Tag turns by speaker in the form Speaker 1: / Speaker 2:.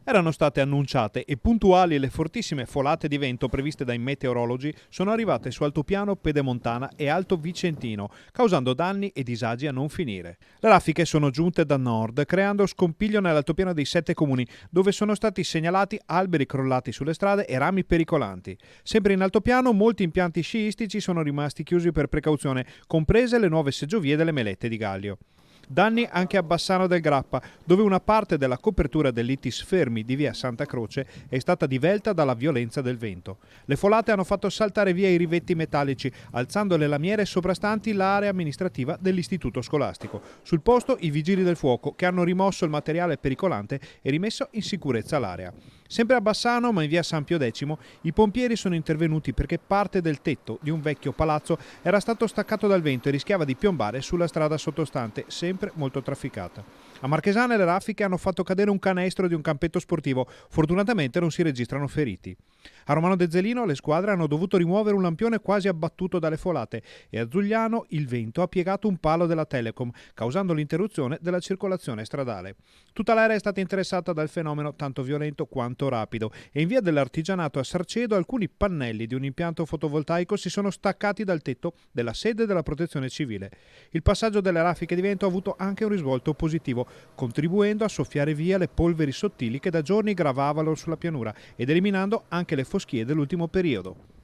Speaker 1: Erano state annunciate e puntuali le fortissime folate di vento previste dai meteorologi sono arrivate su altopiano Pedemontana e Alto Vicentino, causando danni e disagi a non finire. Le raffiche sono giunte da nord, creando scompiglio nell'altopiano dei 7 comuni, dove sono stati segnalati alberi crollati sulle strade e rami pericolanti. Sempre in altopiano, molti impianti sciistici sono rimasti chiusi per precauzione, comprese le nuove seggiovie delle Melette di Gallio. Danni anche a Bassano del Grappa, dove una parte della copertura dell'Itis Fermi di via Santa Croce è stata divelta dalla violenza del vento. Le folate hanno fatto saltare via i rivetti metallici, alzando le lamiere sovrastanti l'area amministrativa dell'istituto scolastico. Sul posto i vigili del fuoco, che hanno rimosso il materiale pericolante e rimesso in sicurezza l'area. Sempre a Bassano, ma in via San Pio X, i pompieri sono intervenuti perché parte del tetto di un vecchio palazzo era stato staccato dal vento e rischiava di piombare sulla strada sottostante, sempre molto trafficata. A Marchesane le raffiche hanno fatto cadere un canestro di un campetto sportivo, fortunatamente non si registrano feriti. A Romano Dezzelino le squadre hanno dovuto rimuovere un lampione quasi abbattuto dalle folate e a Zugliano il vento ha piegato un palo della Telecom, causando l'interruzione della circolazione stradale. Tutta l'area è stata interessata dal fenomeno tanto violento quanto rapido e in via dell'Artigianato a Sarcedo alcuni pannelli di un impianto fotovoltaico si sono staccati dal tetto della sede della Protezione Civile. Il passaggio delle raffiche di vento ha avuto anche un risvolto positivo, contribuendo a soffiare via le polveri sottili che da giorni gravavano sulla pianura ed eliminando anche le foschie dell'ultimo periodo.